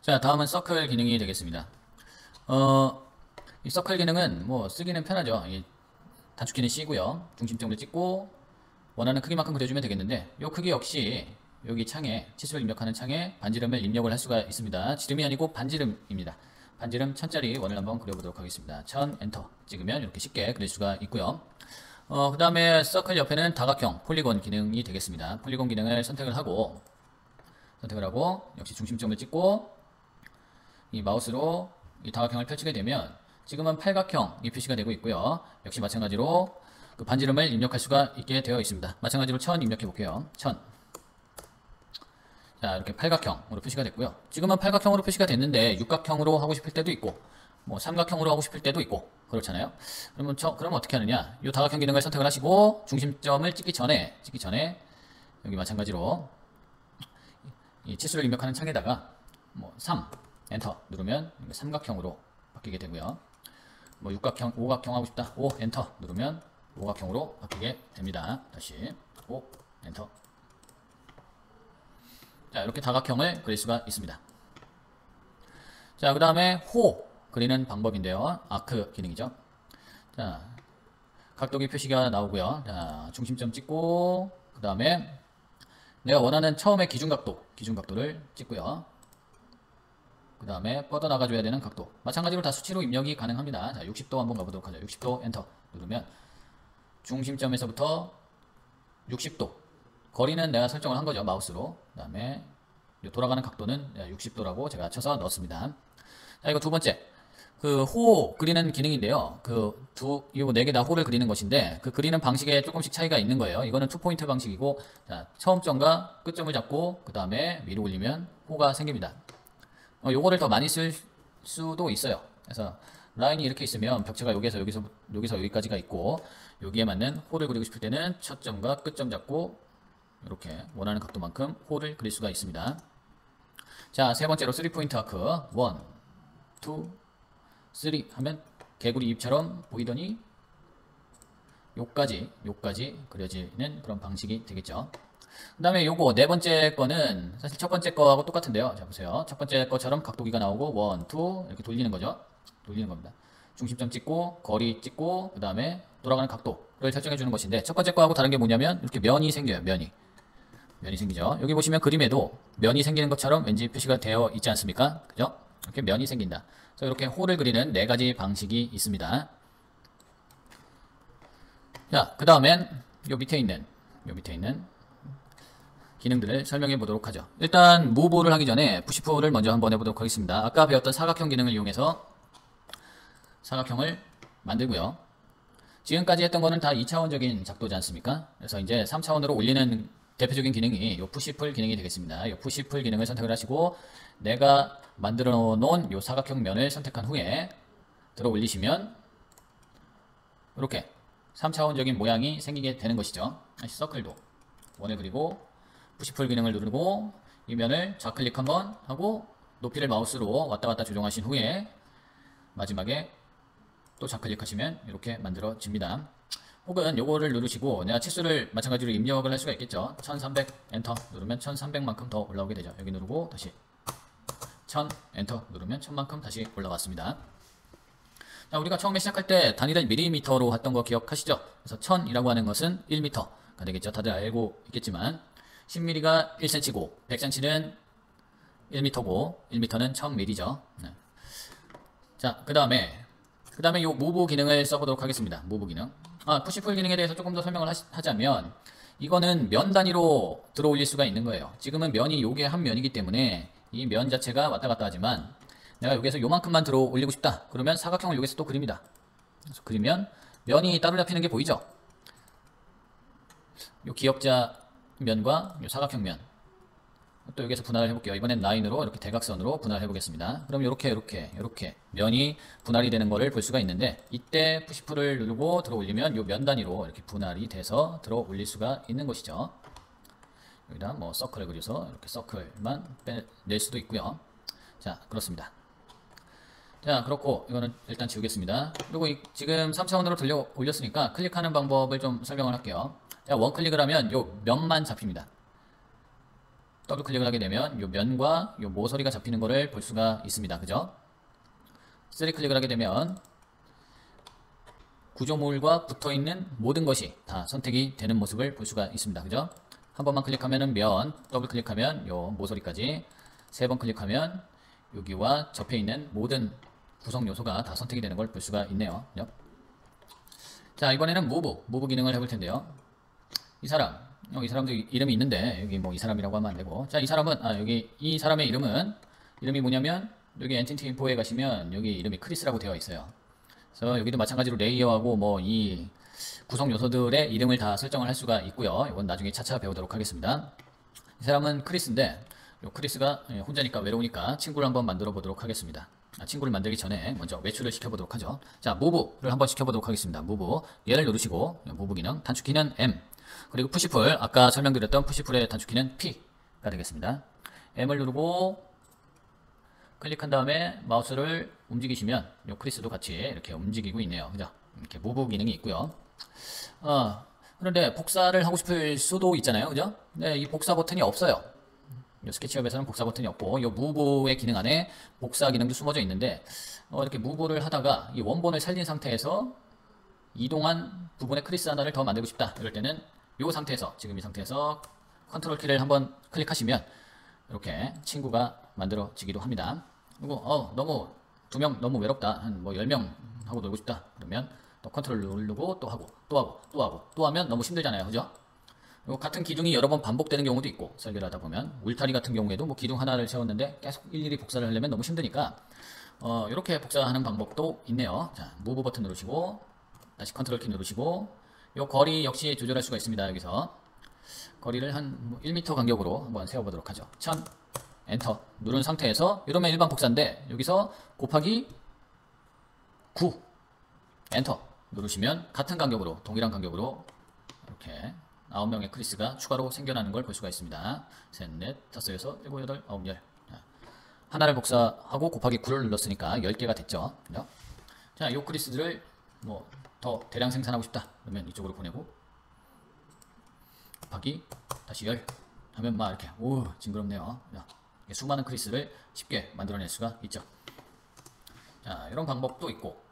자, 다음은 서클 기능이 되겠습니다. 이 서클 기능은 뭐 쓰기는 편하죠. 이 단축키는 C고요. 중심점을 찍고 원하는 크기만큼 그려주면 되겠는데 이 크기 역시 여기 창에 치수를 입력하는 창에 반지름을 입력을 할 수가 있습니다. 지름이 아니고 반지름입니다. 반지름 1000짜리 원을 한번 그려보도록 하겠습니다. 1000 엔터 찍으면 이렇게 쉽게 그릴 수가 있고요. 그 다음에 서클 옆에는 다각형 폴리곤 기능이 되겠습니다. 폴리곤 기능을 선택을 하고 역시 중심점을 찍고 이 마우스로 이 다각형을 펼치게 되면 지금은 팔각형이 표시가 되고 있고요. 역시 마찬가지로 그 반지름을 입력할 수가 있게 되어 있습니다. 마찬가지로 1000 입력해 볼게요. 1000. 자, 이렇게 팔각형으로 표시가 됐고요. 지금은 팔각형으로 표시가 됐는데 육각형으로 하고 싶을 때도 있고 뭐 삼각형으로 하고 싶을 때도 있고 그렇잖아요. 그러면 어떻게 하느냐? 이 다각형 기능을 선택을 하시고 중심점을 찍기 전에 여기 마찬가지로 이 치수를 입력하는 창에다가 뭐 3 엔터 누르면 삼각형으로 바뀌게 되고요. 뭐 육각형, 오각형 하고 싶다. 5 엔터 누르면 오각형으로 바뀌게 됩니다. 다시 5 엔터. 자, 이렇게 다각형을 그릴 수가 있습니다. 자, 그 다음에 호 그리는 방법인데요. 아크 기능이죠. 자, 각도기 표시가 나오고요. 자, 중심점 찍고 그 다음에 내가 원하는 처음에 기준각도를 찍고요. 그 다음에 뻗어나가줘야 되는 각도 마찬가지로 다 수치로 입력이 가능합니다. 자, 60도 한번 가보도록 하죠. 60도 엔터 누르면 중심점에서부터 60도 거리는 내가 설정을 한 거죠. 마우스로. 그 다음에 돌아가는 각도는 60도라고 제가 쳐서 넣었습니다. 자, 이거 두 번째 그 호 그리는 기능인데요. 이거 네 개 다 호를 그리는 것인데 그 그리는 방식에 조금씩 차이가 있는 거예요. 이거는 투포인트 방식이고, 자, 처음 점과 끝점을 잡고 그 다음에 위로 올리면 호가 생깁니다. 요거를 더 많이 쓸 수도 있어요. 그래서 라인이 이렇게 있으면 벽체가 여기서 여기까지가 있고 여기에 맞는 호를 그리고 싶을 때는 첫 점과 끝점 잡고 이렇게 원하는 각도만큼 호를 그릴 수가 있습니다. 자, 세 번째로 3포인트 아크 1, 2, 3 하면 개구리 입처럼 보이더니 요까지 그려지는 그런 방식이 되겠죠. 그 다음에 요거 네 번째 거는 사실 첫 번째 거하고 똑같은데요. 자, 보세요. 첫 번째 거처럼 각도기가 나오고 1, 2 이렇게 돌리는 거죠. 돌리는 겁니다. 중심점 찍고 거리 찍고 그 다음에 돌아가는 각도를 설정해 주는 것인데 첫 번째 거하고 다른 게 뭐냐면 이렇게 면이 생겨요. 면이 생기죠. 여기 보시면 그림에도 면이 생기는 것처럼 왠지 표시가 되어 있지 않습니까? 그죠? 이렇게 면이 생긴다. 그래서 이렇게 호를 그리는 네 가지 방식이 있습니다. 자, 그 다음엔 요 밑에 있는 기능들을 설명해 보도록 하죠. 일단 무브를 하기 전에 푸시풀을 먼저 한번 해보도록 하겠습니다. 아까 배웠던 사각형 기능을 이용해서 사각형을 만들고요. 지금까지 했던 거는 다 2차원적인 작도지 않습니까? 그래서 이제 3차원으로 올리는 대표적인 기능이 요 푸시풀 기능이 되겠습니다. 요 푸시풀 기능을 선택을 하시고 내가 만들어 놓은 요 사각형 면을 선택한 후에 들어 올리시면 이렇게 3차원적인 모양이 생기게 되는 것이죠. 다시 서클도 원을 그리고 푸시풀 기능을 누르고 이 면을 좌클릭 한번 하고 높이를 마우스로 왔다 갔다 조정하신 후에 마지막에 또 좌클릭 하시면 이렇게 만들어집니다. 혹은 요거를 누르시고 내가 치수를 마찬가지로 입력을 할 수가 있겠죠. 1300 엔터 누르면 1300만큼 더 올라오게 되죠. 여기 누르고 다시 1000 엔터 누르면 1000만큼 다시 올라왔습니다. 자, 우리가 처음에 시작할 때 단위를 밀리미터로 했던 거 기억하시죠? 그래서 1000이라고 하는 것은 1m가 되겠죠. 다들 알고 있겠지만 10mm가 1cm고 100cm는 1m고 1m는 1000mm죠. 네. 자, 그 다음에 요 무브 기능을 써보도록 하겠습니다. 무브 기능. 푸시풀 기능에 대해서 조금 더 설명을 하자면 이거는 면 단위로 들어 올릴 수가 있는 거예요. 지금은 면이 요게 한 면이기 때문에 이 면 자체가 왔다 갔다 하지만 내가 여기서 요만큼만 들어 올리고 싶다. 그러면 사각형을 여기서 또 그립니다. 그래서 그리면 면이 따로 잡히는 게 보이죠? 요 기역자 면과 요 사각형 면. 또 여기서 분할을 해볼게요. 이번엔 라인으로 이렇게 대각선으로 분할해 보겠습니다. 그럼 이렇게 면이 분할이 되는 거를 볼 수가 있는데 이때 푸시풀을 누르고 들어 올리면 요 면 단위로 이렇게 분할이 돼서 들어 올릴 수가 있는 것이죠. 여기다 뭐 서클을 그려서 이렇게 서클만 빼낼 수도 있고요. 자, 그렇습니다. 자, 그렇고 이거는 일단 지우겠습니다. 그리고 지금 3차원으로 들려 올렸으니까 클릭하는 방법을 좀 설명을 할게요. 자, 원클릭을 하면 요 면만 잡힙니다. 더블 클릭을 하게 되면 요 면과 요 모서리가 잡히는 거를 볼 수가 있습니다. 그죠? 3 클릭을 하게 되면 구조물과 붙어있는 모든 것이 다 선택이 되는 모습을 볼 수가 있습니다. 그죠? 한 번만 클릭하면은 면, 더블 클릭하면 요 모서리까지, 3번 클릭하면 여기와 접해 있는 모든 구성 요소가 다 선택이 되는 걸 볼 수가 있네요. 그죠? 자, 이번에는 무브 기능을 해볼 텐데요. 이 사람도 이름이 있는데 여기 뭐 이 사람이라고 하면 안 되고, 자, 이 사람은 여기 이 사람의 이름이 뭐냐면 여기 엔티티 인포에 가시면 여기 이름이 크리스라고 되어 있어요. 그래서 여기도 마찬가지로 레이어하고 뭐 이 구성 요소들의 이름을 다 설정을 할 수가 있고요. 이건 나중에 차차 배우도록 하겠습니다. 이 사람은 크리스인데 요 크리스가 혼자니까 외로우니까 친구를 한번 만들어 보도록 하겠습니다. 친구를 만들기 전에 먼저 외출을 시켜보도록 하죠. 자, 무브를 한번 시켜보도록 하겠습니다. 무브, 얘를 누르시고 무브 기능, 단축키는 M, 그리고 푸시풀, 아까 설명드렸던 푸시풀의 단축키는 P가 되겠습니다. M을 누르고 클릭한 다음에 마우스를 움직이시면 요 크리스도 같이 이렇게 움직이고 있네요. 그죠? 이렇게 무브 기능이 있고요. 그런데 복사를 하고 싶을 수도 있잖아요. 그죠? 네, 이 복사 버튼이 없어요. 요 스케치업에서는 복사 버튼이 없고, 요 무브의 기능 안에 복사 기능도 숨어져 있는데, 이렇게 무브를 하다가 이 원본을 살린 상태에서 이동한 부분의 크리스 하나를 더 만들고 싶다. 이럴 때는 요 상태에서, 지금 이 상태에서 컨트롤 키를 한번 클릭하시면 이렇게 친구가 만들어지기도 합니다. 그리고 너무 2명 너무 외롭다. 한 뭐 10명 하고 놀고 싶다. 그러면 또 컨트롤 누르고 또 하고 또 하면 너무 힘들잖아요. 그죠? 그리고 같은 기둥이 여러 번 반복되는 경우도 있고, 설계를 하다 보면 울타리 같은 경우에도 뭐 기둥 하나를 세웠는데 계속 일일이 복사를 하려면 너무 힘드니까 이렇게 복사하는 방법도 있네요. 자, 무브 버튼 누르시고 다시 컨트롤 키 누르시고, 요 거리 역시 조절할 수가 있습니다. 여기서 거리를 한 1m 간격으로 한번 세워보도록 하죠. 1000 엔터 누른 상태에서, 이러면 일반 복사인데 여기서 곱하기 9 엔터 누르시면 같은 간격으로, 동일한 간격으로 이렇게 9명의 크리스가 추가로 생겨나는 걸 볼 수가 있습니다. 셋, 넷, 다섯, 여섯, 일곱, 여덟, 아홉, 열. 하나를 복사하고 곱하기 9를 눌렀으니까 10개가 됐죠. 그죠? 자, 요 크리스들을 뭐 더 대량 생산하고 싶다. 그러면 이쪽으로 보내고 곱하기 다시 10 하면 막 이렇게 징그럽네요. 수많은 크리스를 쉽게 만들어낼 수가 있죠. 자, 이런 방법도 있고,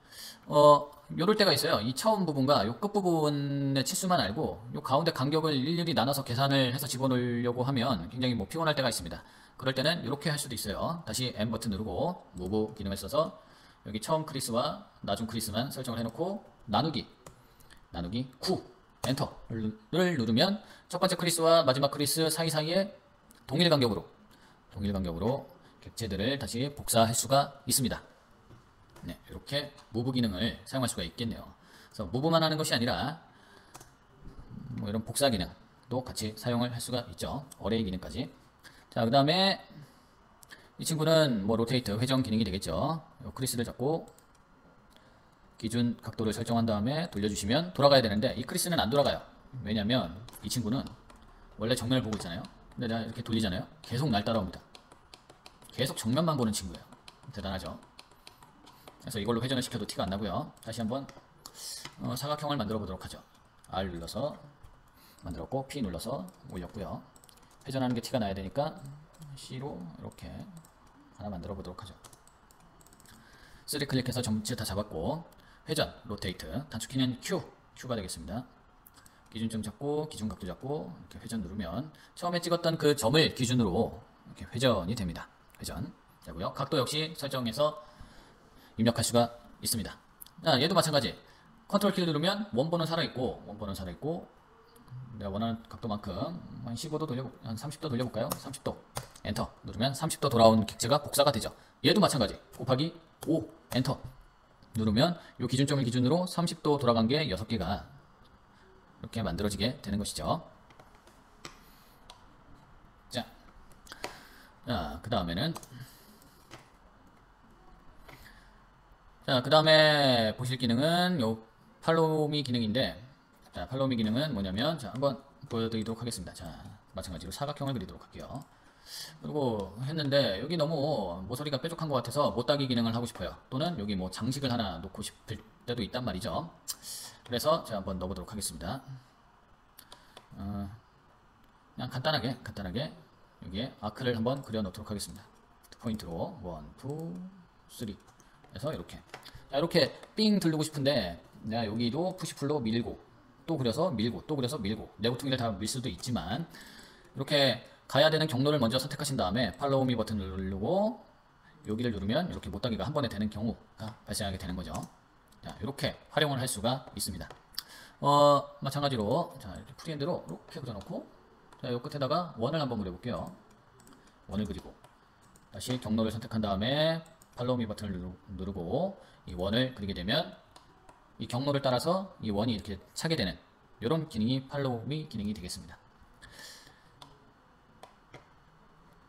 요럴 때가 있어요. 이 처음 부분과 요 끝부분의 치수만 알고 요 가운데 간격을 일일이 나눠서 계산을 해서 집어넣으려고 하면 굉장히 뭐 피곤할 때가 있습니다. 그럴 때는 이렇게 할 수도 있어요. 다시 M 버튼 누르고 무브 기능을 써서 여기 처음 크리스와 나중 크리스만 설정을 해놓고 나누기 9 엔터를 누르면 첫 번째 크리스와 마지막 크리스 사이사이에 동일 간격으로 객체들을 다시 복사할 수가 있습니다. 네, 이렇게 무브 기능을 사용할 수가 있겠네요. 그래서 무브만 하는 것이 아니라 뭐 이런 복사 기능도 같이 사용을 할 수가 있죠. 어레이 기능까지. 자, 그 다음에 이 친구는 뭐 로테이트, 회전 기능이 되겠죠. 요 크리스를 잡고 기준 각도를 설정한 다음에 돌려주시면 돌아가야 되는데, 이 크리스는 안 돌아가요. 왜냐면 이 친구는 원래 정면을 보고 있잖아요. 근데 내가 이렇게 돌리잖아요. 계속 날 따라옵니다. 계속 정면만 보는 친구예요. 대단하죠. 그래서 이걸로 회전을 시켜도 티가 안 나고요. 다시 한번 사각형을 만들어 보도록 하죠. R 눌러서 만들었고 P 눌러서 올렸고요. 회전하는 게 티가 나야 되니까 C로 이렇게 하나 만들어 보도록 하죠. 3 클릭해서 전체 다 잡았고, 회전, 로테이트, 단축키는 Q가 되겠습니다. 기준점 잡고 기준 각도 잡고 이렇게 회전 누르면 처음에 찍었던 그 점을 기준으로 이렇게 회전이 됩니다. 회전 되고요. 각도 역시 설정해서 입력할 수가 있습니다. 얘도 마찬가지. 컨트롤 키를 누르면 원본은 살아있고 내가 원하는 각도만큼 한 15도 돌려볼까요? 한 30도 돌려볼까요? 30도 엔터 누르면 30도 돌아온 객체가 복사가 되죠. 얘도 마찬가지. 곱하기 5 엔터 누르면 이 기준점을 기준으로 30도 돌아간 게 6개가 이렇게 만들어지게 되는 것이죠. 자, 그 다음에는 그 다음에 보실 기능은 요 팔로우미 기능인데, 자, 팔로우미 기능은 뭐냐면, 자, 한번 보여드리도록 하겠습니다. 자, 마찬가지로 사각형을 그리도록 할게요. 그리고 했는데 여기 너무 모서리가 뾰족한 것 같아서 못따기 기능을 하고 싶어요. 또는 여기 뭐 장식을 하나 놓고 싶을 때도 있단 말이죠. 그래서 제가 한번 넣어보도록 하겠습니다. 그냥 간단하게 여기에 아크를 한번 그려 놓도록 하겠습니다. 포인트로 1, 2, 3 해서 이렇게. 자, 이렇게 삥 두르고 싶은데 내가 여기도 푸시풀로 밀고 또 그려서 밀고 또 그려서 밀고 네모퉁이를 다 밀 수도 있지만 이렇게 가야 되는 경로를 먼저 선택하신 다음에 팔로우 미 버튼을 누르고 여기를 누르면 이렇게 못하기가 한 번에 되는 경우가 발생하게 되는 거죠. 자, 이렇게 활용을 할 수가 있습니다. 마찬가지로 자, 이렇게 프리핸드로 이렇게 그려놓고 자, 요 끝에다가 원을 한번 그려볼게요. 원을 그리고 다시 경로를 선택한 다음에 팔로우 미 버튼을 누르고 이 원을 그리게 되면 이 경로를 따라서 이 원이 이렇게 차게 되는 이런 기능이 팔로우 미 기능이 되겠습니다.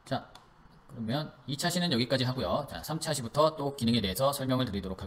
자, 그러면 2차 시는 여기까지 하고요. 자, 3차 시부터 또 기능에 대해서 설명을 드리도록 하겠습니다.